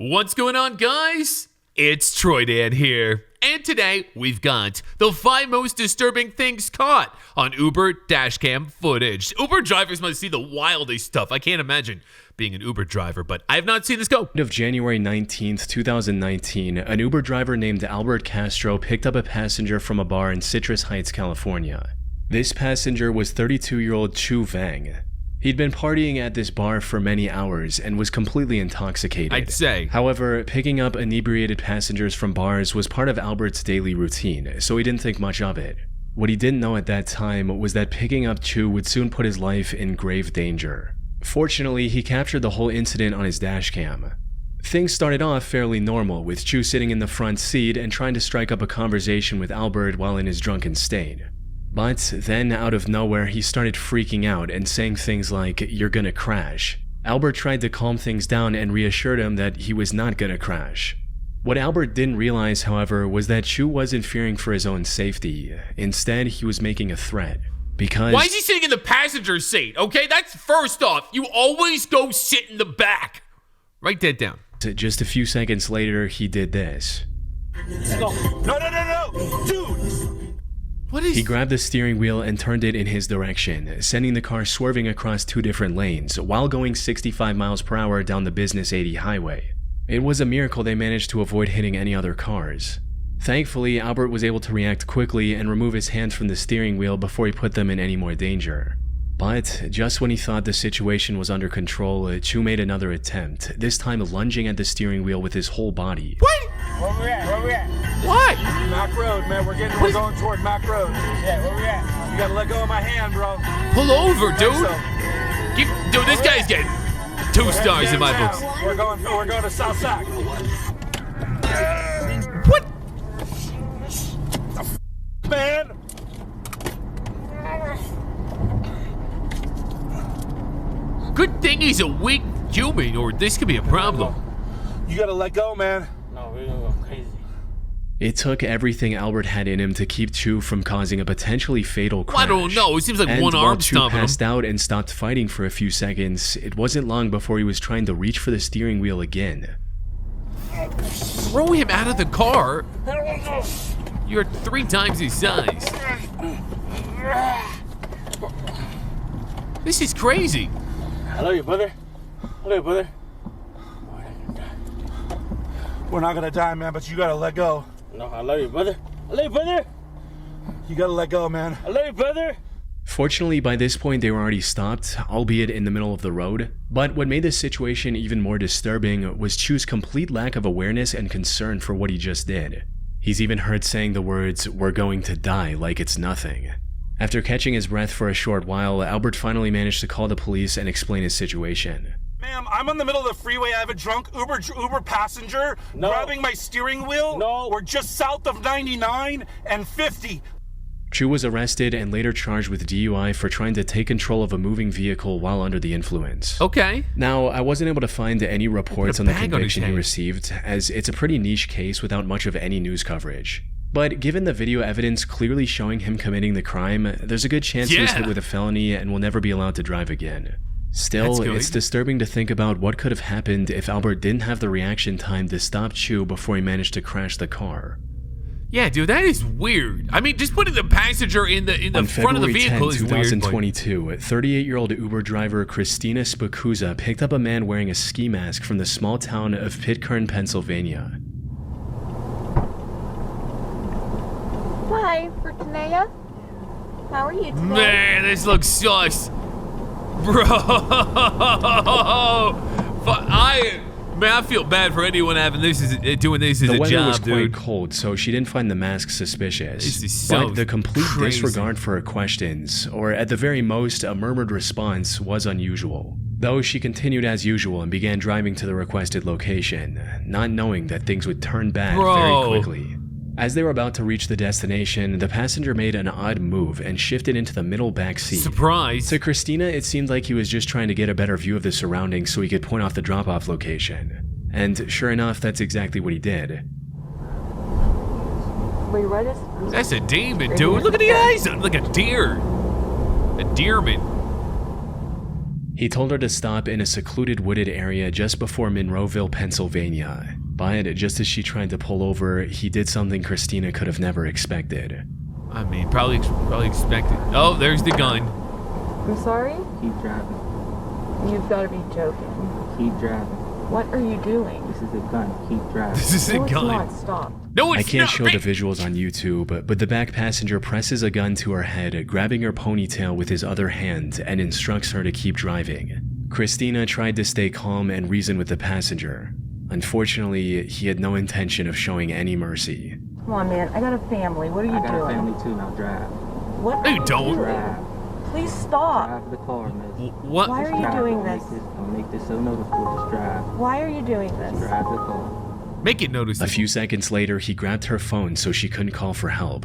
What's going on, guys? It's Troydan here, and today we've got the 5 most disturbing things caught on Uber dashcam footage. Uber drivers must see the wildest stuff. I can't imagine being an Uber driver, but I have not seen this go. Of January 19th, 2019, an Uber driver named Albert Castro picked up a passenger from a bar in Citrus Heights, California. This passenger was 32-year-old Chu Vang. He'd been partying at this bar for many hours and was completely intoxicated. I'd say. However, picking up inebriated passengers from bars was part of Albert's daily routine, so he didn't think much of it. What he didn't know at that time was that picking up Chu would soon put his life in grave danger. Fortunately, he captured the whole incident on his dashcam. Things started off fairly normal, with Chu sitting in the front seat and trying to strike up a conversation with Albert while in his drunken state. But then, out of nowhere, he started freaking out and saying things like, "You're gonna crash." Albert tried to calm things down and reassured him that he was not gonna crash. What Albert didn't realize, however, was that Chu wasn't fearing for his own safety. Instead, he was making a threat. Because... Why is he sitting in the passenger seat? Okay, that's first off. You always go sit in the back. Write that down. Just a few seconds later, he did this. No, dude! He grabbed the steering wheel and turned it in his direction, sending the car swerving across 2 different lanes while going 65 miles per hour down the Business 80 highway. It was a miracle they managed to avoid hitting any other cars. Thankfully, Albert was able to react quickly and remove his hands from the steering wheel before he put them in any more danger. But just when he thought the situation was under control, Chu made another attempt, this time lunging at the steering wheel with his whole body. What? Where we at? What? Mac Road, man. We're going toward Mac Road. Yeah, where we at? You gotta let go of my hand, bro. Pull over, dude. So. Dude, this guy's getting 2 stars in my books. We're going to South Sac. What? Man. Good thing he's a weak human, or this could be a problem. You gotta let go, man. No, we're gonna go crazy. It took everything Albert had in him to keep Chu from causing a potentially fatal crash. I don't know. It seems like and one while arm Chu stomping him. passed out and stopped fighting for a few seconds, it wasn't long before he was trying to reach for the steering wheel again. Throw him out of the car. You're 3 times his size. This is crazy. I love you, brother. I love you, brother. We're not gonna die, man, but you gotta let go. No, I love you, brother. I love you, brother. You gotta let go, man. I love you, brother. Fortunately, by this point, they were already stopped, albeit in the middle of the road. But what made this situation even more disturbing was Chu's complete lack of awareness and concern for what he just did. He's even heard saying the words, "We're going to die," like it's nothing. After catching his breath for a short while, Albert finally managed to call the police and explain his situation. Ma'am, I'm in the middle of the freeway. I have a drunk Uber passenger grabbing my steering wheel. No. We're just south of 99 and 50. Chu was arrested and later charged with DUI for trying to take control of a moving vehicle while under the influence. Okay. Now, I wasn't able to find any reports on the conviction he received, as it's a pretty niche case without much of any news coverage. But given the video evidence clearly showing him committing the crime, there's a good chance he was hit with a felony and will never be allowed to drive again. Still, it's disturbing to think about what could have happened if Albert didn't have the reaction time to stop Chu before he managed to crash the car. Yeah, dude, that is weird. I mean, just putting the passenger in the front of the vehicle is weird. On February 10, 2022, 38-year-old Uber driver Christina Spikuza picked up a man wearing a ski mask from the small town of Pitcairn, Pennsylvania. Hi, Fortunea. How are you today? Man, this looks sus. Bro. I feel bad for anyone having this doing this as a job, dude. The weather was quite cold, so she didn't find the mask suspicious. This is so but the complete crazy disregard for her questions, or at the very most, a murmured response, was unusual. Though she continued as usual and began driving to the requested location, not knowing that things would turn bad very quickly. As they were about to reach the destination, the passenger made an odd move and shifted into the middle back seat. Surprise! To Christina, it seemed like he was just trying to get a better view of the surroundings so he could point off the drop-off location. And sure enough, that's exactly what he did. Were you ready? That's a demon, dude. Look at the eyes, like a deer. A deerman. He told her to stop in a secluded wooded area just before Monroeville, Pennsylvania. But just as she tried to pull over, he did something Christina could have never expected. I mean, probably expected. Oh, there's the gun. I'm sorry? Keep driving. You've got to be joking. Keep driving. What are you doing? This is a gun. Keep driving. This is a No, it's gun. not. Stop. No, I it's can't not. show the visuals on YouTube, but the back passenger presses a gun to her head, grabbing her ponytail with his other hand, and instructs her to keep driving. Christina tried to stay calm and reason with the passenger. Unfortunately, he had no intention of showing any mercy. Come on, man. I got a family. What are you I got doing? a family too. Now drive. What? No, you don't. Drive. Please stop. Drive the car, miss. What? Why are you Drive. doing Don't this? Don't make this so noticeable. Just drive. Why are you doing this? Drive the car. Make it noticeable. A few seconds later, he grabbed her phone so she couldn't call for help.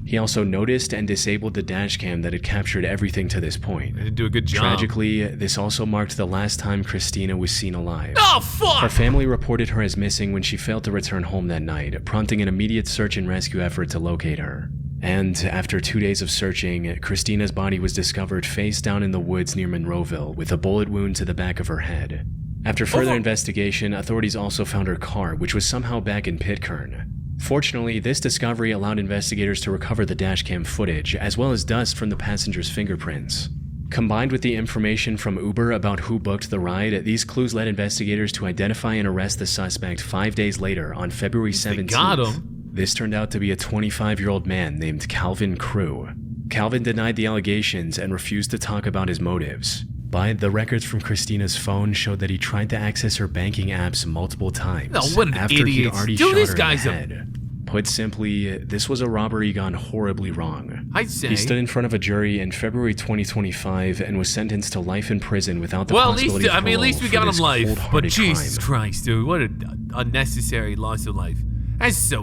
He also noticed and disabled the dashcam that had captured everything to this point. They didn't do a good job. Tragically, this also marked the last time Christina was seen alive. Oh, Her fuck! family reported her as missing when she failed to return home that night, prompting an immediate search and rescue effort to locate her. And after 2 days of searching, Christina's body was discovered face down in the woods near Monroeville with a bullet wound to the back of her head. After further investigation, authorities also found her car, which was somehow back in Pitcairn. Fortunately, this discovery allowed investigators to recover the dashcam footage, as well as dust from the passenger's fingerprints. Combined with the information from Uber about who booked the ride, these clues led investigators to identify and arrest the suspect 5 days later on February 17th. They got him. This turned out to be a 25-year-old man named Calvin Crew. Calvin denied the allegations and refused to talk about his motives. But the records from Christina's phone showed that he tried to access her banking apps multiple times No, what an after he'd idiot. already Dude, shot this her guy's in a- the head. Put simply, this was a robbery gone horribly wrong. I'd say. He stood in front of a jury in February 2025 and was sentenced to life in prison without the Well, possibility of at least we parole got for him this life. But cold-hearted Jesus crime. Christ, dude, what an unnecessary loss of life. That's so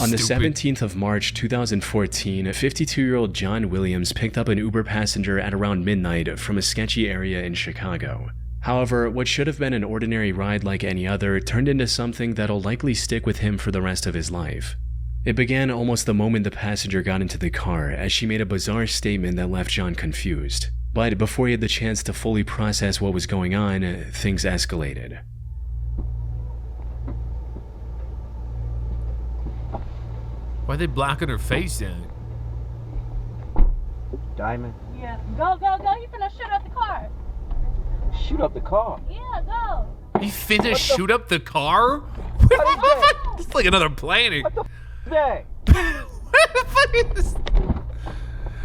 On the stupid. 17th of March 2014, 52-year-old John Williams picked up an Uber passenger at around midnight from a sketchy area in Chicago. However, what should have been an ordinary ride like any other turned into something that'll likely stick with him for the rest of his life. It began almost the moment the passenger got into the car, as she made a bizarre statement that left John confused. But before he had the chance to fully process what was going on, things escalated. Why are they blacking her face then? Diamond. Yeah. Go, go, go. You finna shoot up the car. Shoot up the car. Yeah, go. He finna shoot up the car? It's like another planet. Hey. What the fuck is this?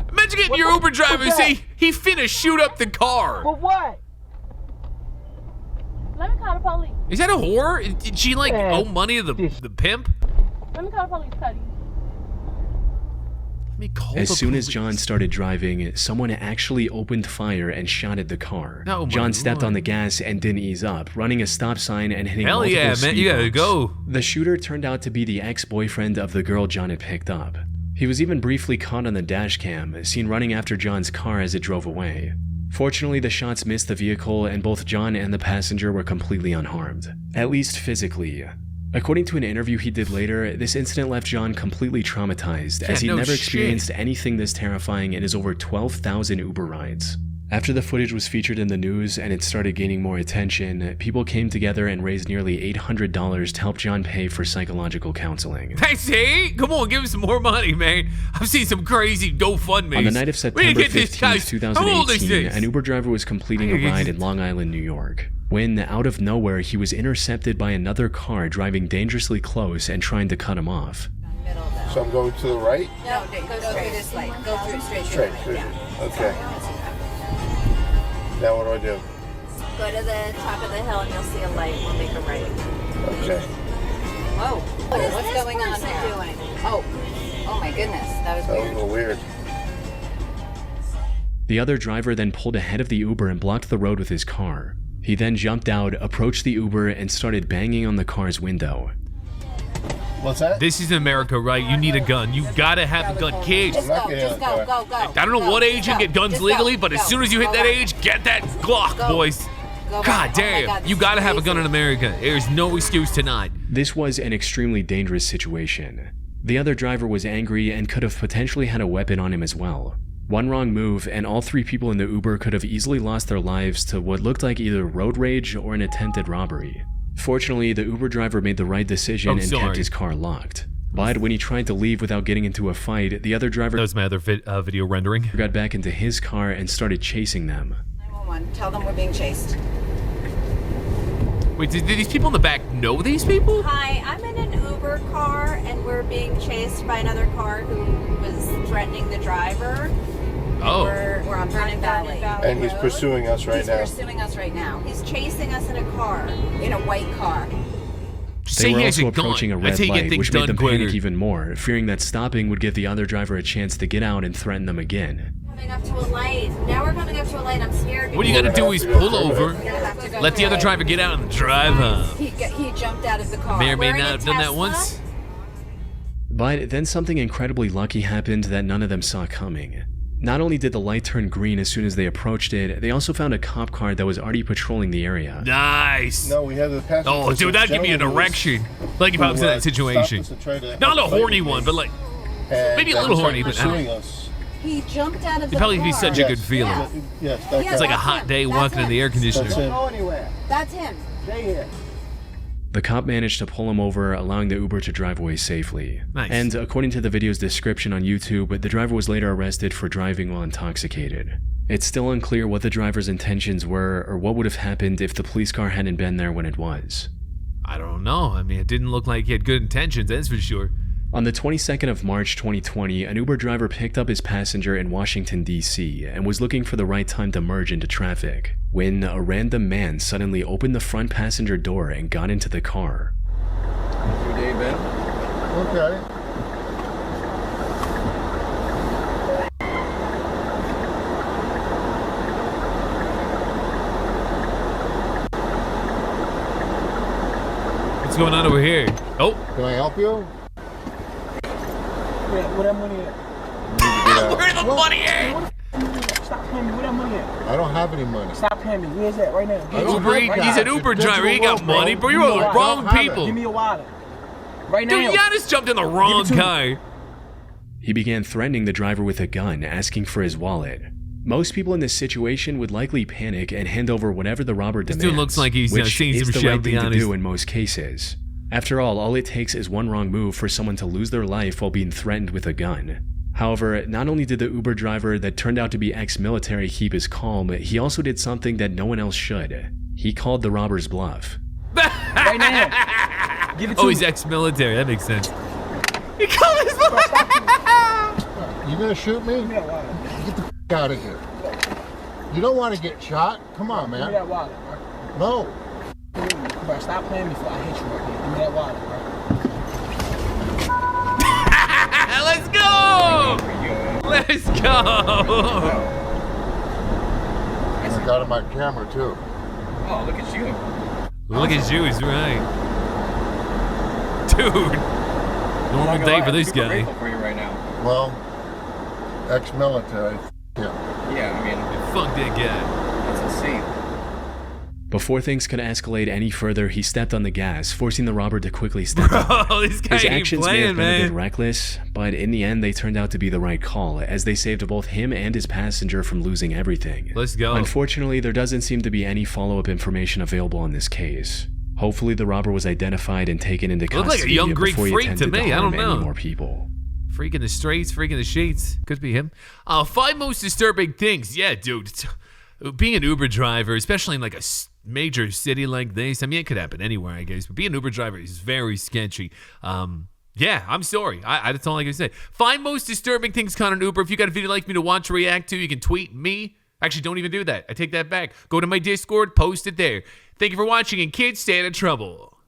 Imagine getting your Uber driver and say, he finna shoot up the car. For what? Let me call the police. Is that a whore? Did she like Man, owe money to the pimp? Let me call the police, Cuddy. Let me call As the soon as police. John started driving, someone actually opened fire and shot at the car. Oh my John stepped Lord. on the gas and didn't ease up, running a stop sign and hitting Hell multiple yeah, man, speed you gotta bumps. go. The shooter turned out to be the ex-boyfriend of the girl John had picked up. He was even briefly caught on the dash cam, seen running after John's car as it drove away. Fortunately, the shots missed the vehicle and both John and the passenger were completely unharmed, at least physically. According to an interview he did later, this incident left John completely traumatized, as he no never shit. experienced anything this terrifying in his over 12,000 Uber rides. After the footage was featured in the news and it started gaining more attention, people came together and raised nearly $800 to help John pay for psychological counseling. Thanks, hey, come on, give him some more money, man. I've seen some crazy GoFundMes. On the night of We September need to get this 15, guy. How old is 2018, this? an Uber driver was completing a ride in Long Island, New York, when, out of nowhere, he was intercepted by another car driving dangerously close and trying to cut him off. So I'm going to the right? No, go through this light. Go through straight. Straight. Okay. Now what do I do? Go to the top of the hill and you'll see a light. We'll make a right. Okay. Whoa. What's going on there? Doing? Oh my goodness. That was That was a weird. little weird. The other driver then pulled ahead of the Uber and blocked the road with his car. He then jumped out, approached the Uber, and started banging on the car's window. What's that? This is America, right? You need a gun. You gotta have a gun, kids. I'm not getting Just out of the go. I don't know what age you get guns legally, but as soon as you hit that age, get that Glock, boys. God damn, you gotta have a gun in America. There's no excuse to not. This was an extremely dangerous situation. The other driver was angry and could have potentially had a weapon on him as well. One wrong move, and all three people in the Uber could have easily lost their lives to what looked like either road rage or an attempted robbery. Fortunately, the Uber driver made the right decision and kept his car locked. But when he tried to leave without getting into a fight, the other driver— That was my other video rendering. got back into his car and started chasing them. 911. Tell them we're being chased. Wait, did these people in the back know these people? Hi, I'm in an Uber car and we're being chased by another car who was threatening the driver. Oh. We're on Vernon Valley. And he's pursuing us right now. He's pursuing us right now. He's chasing us in a car. In a white car. They were he has also a gun. approaching a That's red how you get light, things which made done them quicker. panic even more, fearing that stopping would give the other driver a chance to get out and threaten them again. Coming up to a light. Now we're coming up to a light. I'm scared. What you gotta do is pull over, Have to go let the other through. driver get out and drive up. He jumped out of the car. May or may We're in not a have done that Tesla. once. But then something incredibly lucky happened that none of them saw coming. Not only did the light turn green as soon as they approached it, they also found a cop car that was already patrolling the area. Nice. No, we have the passenger. Oh, dude, that'd give me an erection. Like if I was in that situation. Not a horny one, but like maybe a little horny, but I don't- pursuing us. He jumped out of the it'd probably car. be such a good feeling. Yeah. Yes, that Yeah, It's like a that's hot him. day That's walking in him. the air conditioner. That's him. That's him. Stay here. The cop managed to pull him over, allowing the Uber to drive away safely. Nice. And according to the video's description on YouTube, the driver was later arrested for driving while intoxicated. It's still unclear what the driver's intentions were or what would have happened if the police car hadn't been there when it was. I don't know. I mean, it didn't look like he had good intentions, that's for sure. On the 22nd of March 2020, an Uber driver picked up his passenger in Washington, D.C. and was looking for the right time to merge into traffic, when a random man suddenly opened the front passenger door and got into the car. Your day, Ben? Okay. What's going on over here? Oh, Can I help you? Where that money at? where's the money at? Stop paying me. Where that money at? I don't have any money. Stop paying me. Where's that right now? I don't Uber, have he's an that. Uber It's driver. He ain't got digital, money, bro. You're Give me with a the wrong wallet. people. Give me your wallet. Right now. Dude, Giannis jumped in the wrong to me. guy. He began threatening the driver with a gun, asking for his wallet. Most people in this situation would likely panic and hand over whatever the robber This demands, dude looks like he's, which seen is some the shit, right to be thing to honest. do in most cases. After all it takes is one wrong move for someone to lose their life while being threatened with a gun. However, not only did the Uber driver that turned out to be ex-military keep his calm, he also did something that no one else should. He called the robber's bluff. Right now. Give it to Oh, me. he's ex-military. That makes sense. He called his You gonna shoot me? Give me that wallet. Get the f*** out of here. You don't want to get shot? Come on, Give me man. that wallet, bro. No. Bro, stop playing me before I hit you right here. Give me that wallet, bro. Let's go! Let's go! I got on my camera too. Oh, look at you. Look at you, he's right. Dude. Normal day for this guy. For you right now. Well, ex-military. Yeah. Yeah, I mean, Fuck that guy. that's insane. Before things could escalate any further, he stepped on the gas, forcing the robber to quickly step up. Oh, this guy His ain't actions may have playing, been a bit man. reckless, but in the end they turned out to be the right call, as they saved both him and his passenger from losing everything. Let's go. Unfortunately, there doesn't seem to be any follow-up information available on this case. Hopefully the robber was identified and taken into Looked custody like a young Greek before he freak to attempted me, I harm don't any know. more people. Freak in the streets, freak in the sheets. Could be him. 5 most disturbing things. Yeah, dude. Being an Uber driver, especially in like a major city like this, I mean, it could happen anywhere, I guess, but being an Uber driver is very sketchy. Yeah, I'm sorry. That's all I can say. 5 most disturbing things caught on Uber. If you got a video you'd like me to watch or react to, you can tweet me. Actually, don't even do that. I take that back. Go to my Discord, post it there. Thank you for watching, and kids, stay out of trouble.